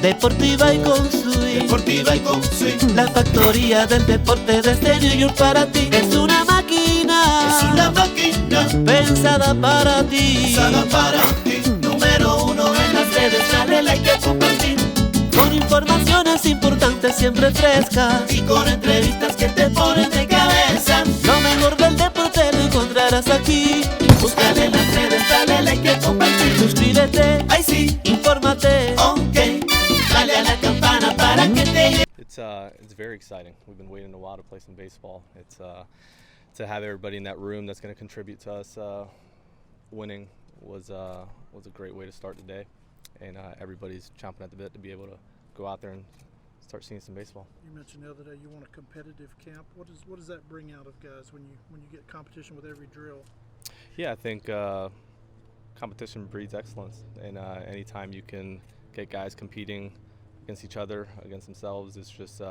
Deportiva y con swing. Deportiva y con swing. La factoría del deporte desde New York para ti. Es una máquina. Es una máquina Pensada para ti. pensada para ti. Número uno en las redes, dale like y compartir. Con informaciones importantes siempre frescas. Y con entrevistas que te ponen de cabeza. Lo mejor del deporte lo encontrarás aquí. Búscale en las redes, dale like y compartir. Suscríbete, Ay sí, infórmate. ok. Dale a la campana para que te llegue. It's very exciting. We've been waiting a while to play some baseball. It's to have everybody in that room that's going to contribute to us winning was a great way to start the day, and everybody's chomping at the bit to be able to go out there and start seeing some baseball. You mentioned the other day you want a competitive camp. What does that bring out of guys when you get competition with every drill? Yeah, I think competition breeds excellence, and anytime you can get guys competing against each other, against themselves, it's just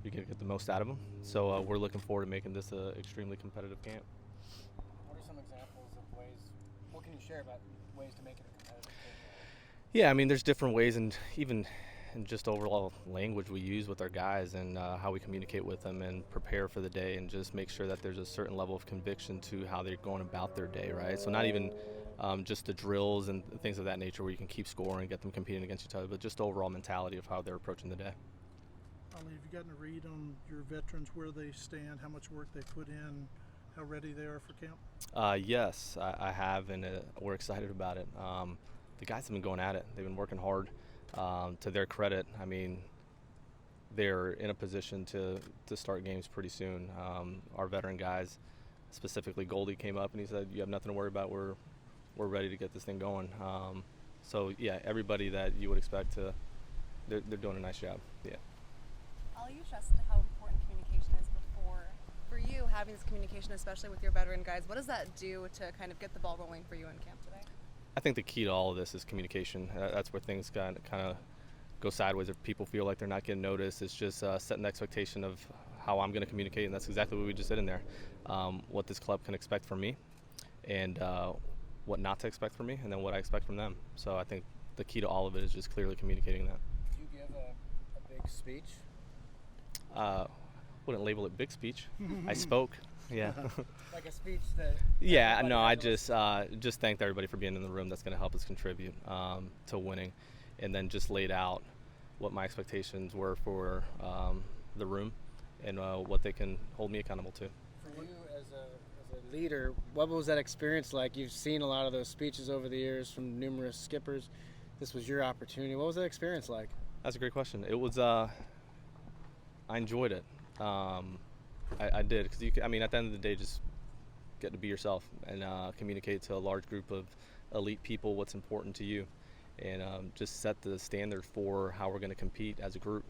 you can get the most out of them. So we're looking forward to making this an extremely competitive camp. What are some examples of ways, what can you share about ways to make it a competitive game? Yeah, I mean, there's different ways, and even in just overall language we use with our guys and how we communicate with them and prepare for the day and just make sure that there's a certain level of conviction to how they're going about their day, right? So not even just the drills and things of that nature where you can keep scoring, get them competing against each other, but just the overall mentality of how they're approaching the day. Ali, have you gotten a read on your veterans, where they stand, how much work they put in, how ready they are for camp? Yes, I have, and we're excited about it. The guys have been going at it. They've been working hard. To their credit, I mean, they're in a position to start games pretty soon. Our veteran guys, specifically Goldie, came up and he said, "You have nothing to worry about. We're ready to get this thing going." So yeah, everybody that you would expect to, they're doing a nice job. Yeah. Ali, you stressed how important communication is for you, having this communication, especially with your veteran guys. What does that do to kind of get the ball rolling for you in camp today? I think the key to all of this is communication. That's where things kind of go sideways if people feel like they're not getting noticed. It's just setting the expectation of how I'm going to communicate, and that's exactly what we just did in there. What this club can expect from me, and what not to expect from me, and then what I expect from them. So I think the key to all of it is just clearly communicating that. Do you give a big speech? Wouldn't label it big speech. I spoke. Yeah. Like a speech that... Yeah, no, I just thanked everybody for being in the room. That's going to help us contribute to winning, and then just laid out what my expectations were for the room and what they can hold me accountable to. For you as a leader, what was that experience like? You've seen a lot of those speeches over the years from numerous skippers. This was your opportunity. What was that experience like? That's a great question. It was, I enjoyed it. I did, because at the end of the day, just get to be yourself and communicate to a large group of elite people what's important to you, and just set the standard for how we're going to compete as a group.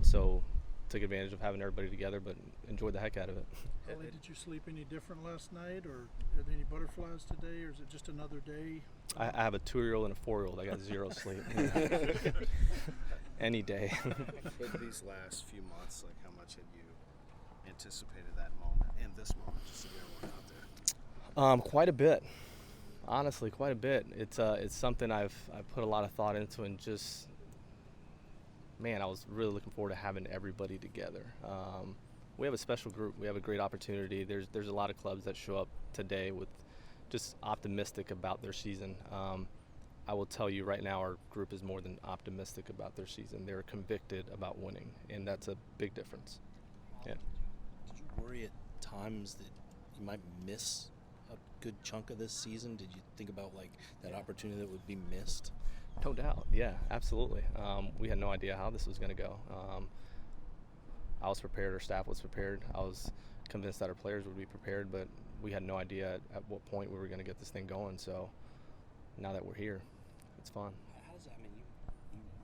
So took advantage of having everybody together, but enjoyed the heck out of it. Ali, did you sleep any different last night, or are there any butterflies today, or is it just another day? I have a 2-year-old and a 4-year-old. I got zero sleep. Any day. For these last few months, like, how much have you anticipated that moment and this moment, just to get everyone out there? Quite a bit. Honestly, quite a bit. It's something I've put a lot of thought into, and just, man, I was really looking forward to having everybody together. We have a special group. We have a great opportunity. There's a lot of clubs that show up today with just optimistic about their season. I will tell you right now, our group is more than optimistic about their season. They're convicted about winning, and that's a big difference. Yeah. Did you worry at times that you might miss a good chunk of this season? Did you think about, like, that opportunity that would be missed? No doubt. Yeah, absolutely. We had no idea how this was going to go. I was prepared. Our staff was prepared. I was convinced that our players would be prepared, but we had no idea at what point we were going to get this thing going. So now that we're here, it's fun. How does that, I mean,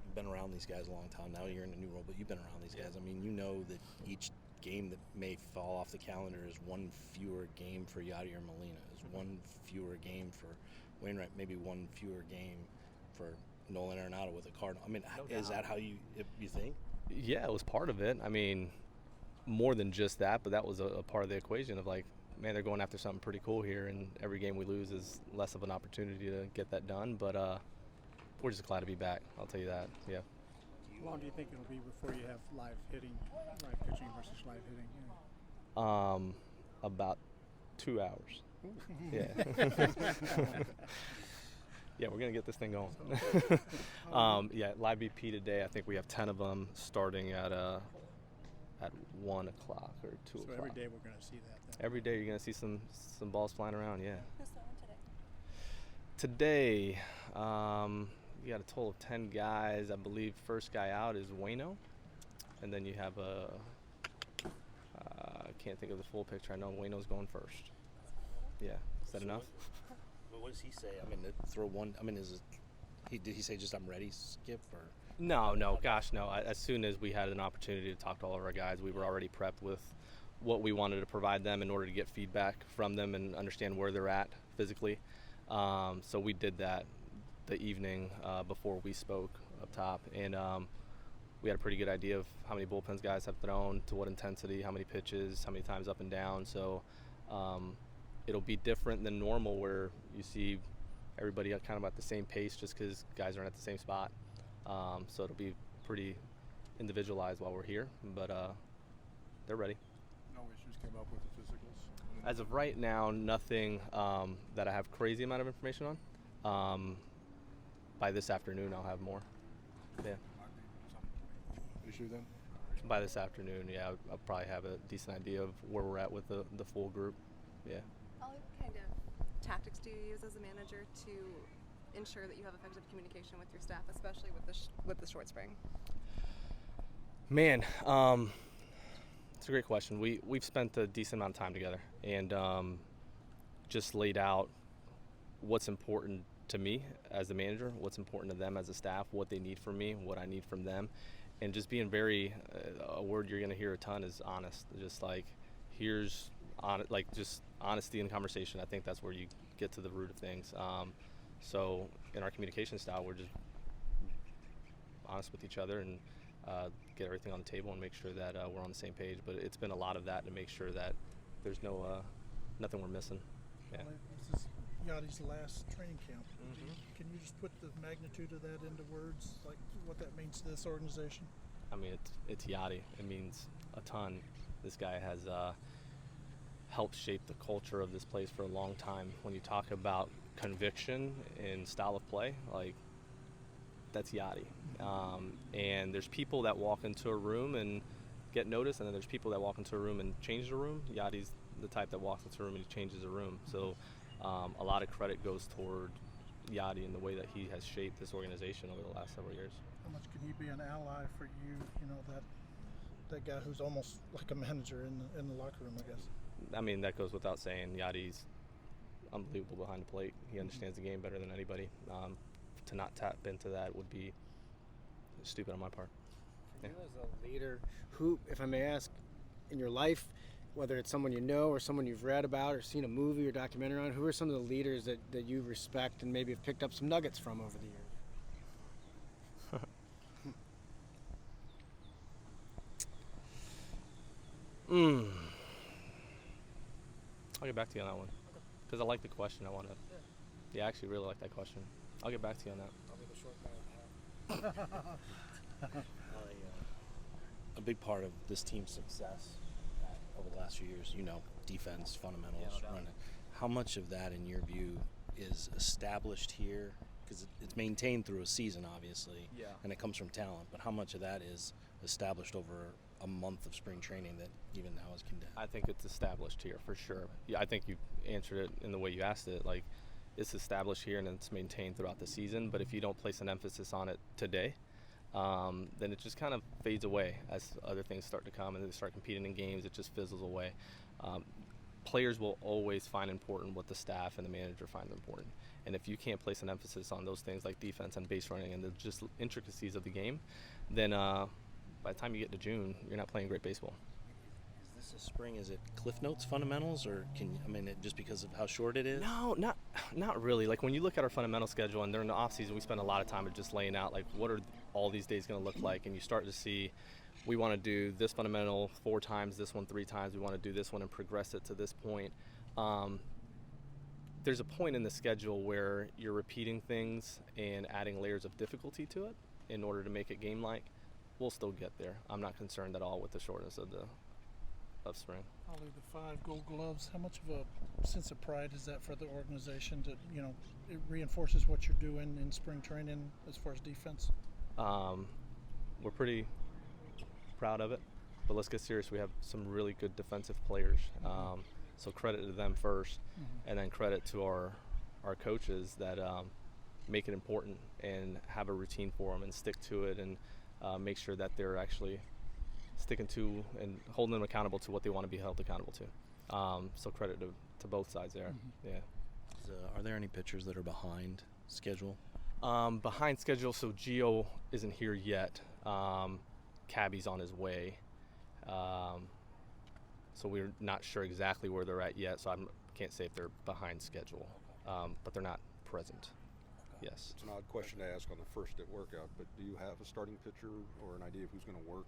you've been around these guys a long time. Now you're in a new role, but you've been around these guys. I mean, you know that each game that may fall off the calendar is one fewer game for Yadier Molina, is one fewer game for Wainwright, maybe one fewer game for Nolan Arenado with the Cardinals. I mean, is that how you think? Yeah, it was part of it. I mean, more than just that, but that was a part of the equation of, like, man, they're going after something pretty cool here, and every game we lose is less of an opportunity to get that done. But we're just glad to be back. I'll tell you that. Yeah. How long do you think it'll be before you have live pitching versus live hitting? Yeah. About 2 hours. Yeah. Yeah, we're gonna get this thing going. Yeah, live BP today. I think we have 10 of them starting at 1 o'clock or 2 o'clock. So every day we're gonna see that. Then. Every day you're gonna see some balls flying around. Yeah. Who's throwing Today, today? you got a total of 10 guys. I believe first guy out is Waino, and then you have I can't think of the full picture. I know Waino's going first. Yeah, is that enough? What does he say? I mean, to throw one. I mean, did he say just I'm ready, skip, or? No, gosh, no. As soon as we had an opportunity to talk to all of our guys, we were already prepped with what we wanted to provide them in order to get feedback from them and understand where they're at physically. So we did that the evening before we spoke up top, and we had a pretty good idea of how many bullpens guys have thrown, to what intensity, how many pitches, how many times up and down. So it'll be different than normal, where you see everybody kind of at the same pace just because guys aren't at the same spot. So it'll be pretty individualized while we're here, but they're ready. No issues came up with the physicals? As of right now, nothing that I have crazy amount of information on. By this afternoon, I'll have more. Yeah. Issue then? By this afternoon, yeah, I'll probably have a decent idea of where we're at with the full group. Yeah. Ollie, what kind of tactics do you use as a manager to ensure that you have effective communication with your staff, especially with the short spring? Man, it's a great question. We've spent a decent amount of time together, and just laid out what's important to me as a manager, what's important to them as a staff, what they need from me, what I need from them, and just being very a word you're going to hear a ton is honest. Just like, here's just honesty in conversation. I think that's where you get to the root of things. So in our communication style, we're just honest with each other and get everything on the table and make sure that we're on the same page. But it's been a lot of that to make sure that there's nothing we're missing. Yeah. This is Yadi's last training camp. Can you just put the magnitude of that into words, like what that means to this organization? I mean, it's Yadi. It means a ton. This guy has helped shape the culture of this place for a long time. When you talk about conviction and style of play, like, that's Yadi. And there's people that walk into a room and get noticed, and then there's people that walk into a room and change the room. Yadi's the type that walks into a room and he changes a room. So a lot of credit goes toward Yadi and the way that he has shaped this organization over the last several years. How much can he be an ally for you? You know, that guy who's almost like a manager in the locker room, I guess. I mean, that goes without saying. Yadi's unbelievable behind the plate. He understands the game better than anybody. To not tap into that would be stupid on my part. You as a leader, who, if I may ask, in your life, whether it's someone you know or someone you've read about or seen a movie or documentary on, who are some of the leaders that you respect and maybe have picked up some nuggets from over the years? I'll get back to you on that one because I like the question. I I actually really like that question. I'll get back to you on that. I'll be the short man. A big part of this team's success over the last few years, defense, fundamentals, running. How much of that, in your view, is established here? Because it's maintained through a season, obviously, and it comes from talent. But how much of that is established over a month of spring training that even now is condemned? I think it's established here for sure. Yeah, I think you answered it in the way you asked it. Like, it's established here and it's maintained throughout the season. But if you don't place an emphasis on it today, then it just kind of fades away as other things start to come and they start competing in games. It just fizzles away. Players will always find important what the staff and the manager find important. And if you can't place an emphasis on those things like defense and base running and the just intricacies of the game, then by the time you get to June, you're not playing great baseball. Is this a spring? Is it Cliff Notes fundamentals, or just because of how short it is? No, not really. Like, when you look at our fundamental schedule and during the off season, we spend a lot of time just laying out like what are all these days going to look like, and you start to see we want to do this fundamental 4 times, this one 3 times. We want to do this one and progress it to this point. there's a point in the schedule where you're repeating things and adding layers of difficulty to it in order to make it game-like, we'll still get there. I'm not concerned at all with the shortness of spring. Ollie, the 5 Gold Gloves, how much of a sense of pride is that for the organization to, you know, it reinforces what you're doing in spring training as far as defense? We're pretty proud of it, but let's get serious. We have some really good defensive players. So credit to them first, and then credit to our coaches that make it important and have a routine for them and stick to it and make sure that they're actually sticking to and holding them accountable to what they want to be held accountable to. So credit to both sides there. Yeah. Are there any pitchers that are behind schedule? Behind schedule, so Gio isn't here yet. Cabby's on his way. So we're not sure exactly where they're at yet, so I can't say if they're behind schedule, but they're not present. Yes. It's an odd question to ask on the first day workout, but do you have a starting pitcher or an idea of who's going to work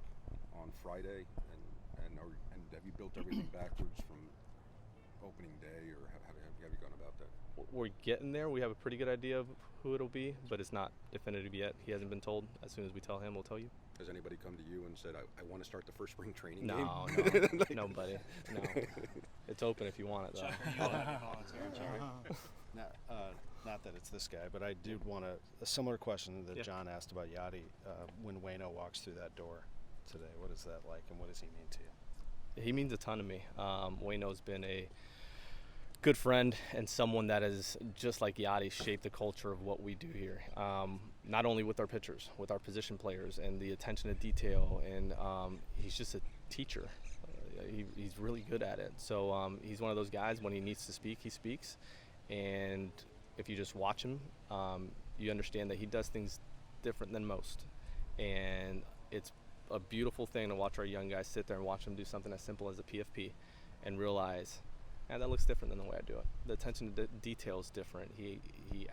on Friday? And have you built everything backwards from opening day, or have you gone about that? We're getting there. We have a pretty good idea of who it'll be, but it's not definitive yet. He hasn't been told. As soon as we tell him, we'll tell you. Has anybody come to you and said, I want to start the first spring training game? No, nobody. No. It's open if you want it, though. Not that it's this guy, but I did want a similar question that John asked about Yadi. When Waino walks through that door today, what is that like, and what does he mean to you? He means a ton to me. Waino's been a good friend and someone that has, just like Yadi, shaped the culture of what we do here. Not only with our pitchers, with our position players, and the attention to detail, and he's just a teacher. He's really good at it. So he's one of those guys, when he needs to speak, he speaks. And if you just watch him, you understand that he does things different than most. And it's a beautiful thing to watch our young guys sit there and watch them do something as simple as a PFP and realize, that looks different than the way I do it. The attention to detail is different. He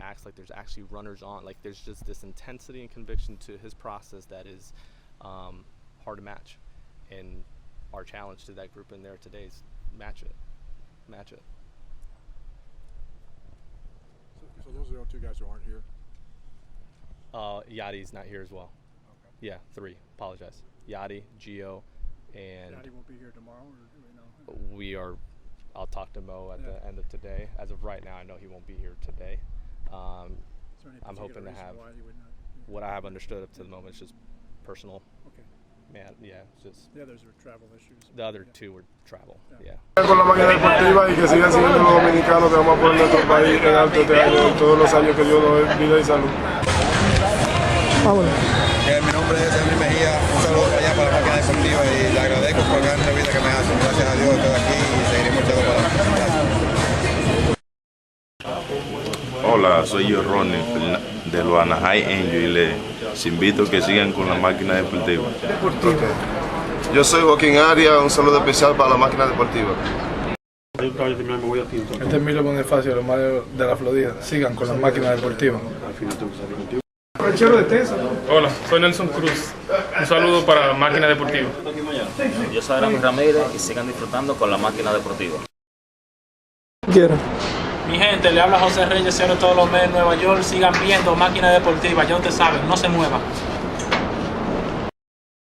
acts like there's actually runners on. Like, there's just this intensity and conviction to his process that is hard to match. And our challenge to that group in there today is match it. So those are the only 2 guys who aren't here? Yadi's not here as well. Okay. Yeah, 3. Apologize. Yadi, Gio, and Yadi won't be here tomorrow, or do we know? I'll talk to Mo at the end of today. As of right now, I know he won't be here today. I'm hoping to have what I have understood up to the moment is just personal. Okay. Man, yeah, it's just. The others are travel issues. The other 2 were travel. Yeah. Con la máquina deportiva y que sigan siendo los dominicanos que vamos a poner nuestro país en alto este año, todos los años que Dios nos dé vida y salud. Mi nombre es Henry Mejía, un saludo para allá para la máquina deportiva y le agradezco por la entrevista que me hacen. Gracias a Dios estoy aquí y seguiremos todo para adelante. Hola, soy yo Ronnie de los Anaheim Angels y les invito a que sigan con la máquina deportiva. Yo soy Joaquín Arias, un saludo especial para la máquina deportiva. Este es Milo Bonifacio, los Marios de la Florida. Sigan con la máquina deportiva. Hola, soy Nelson Cruz. Un saludo para la máquina deportiva. Yo soy Adam Ramírez y sigan disfrutando con la máquina deportiva. Mi gente, le habla José Reyes, todos los meses en Nueva York. Sigan viendo máquina deportiva, ya ustedes saben, no se muevan.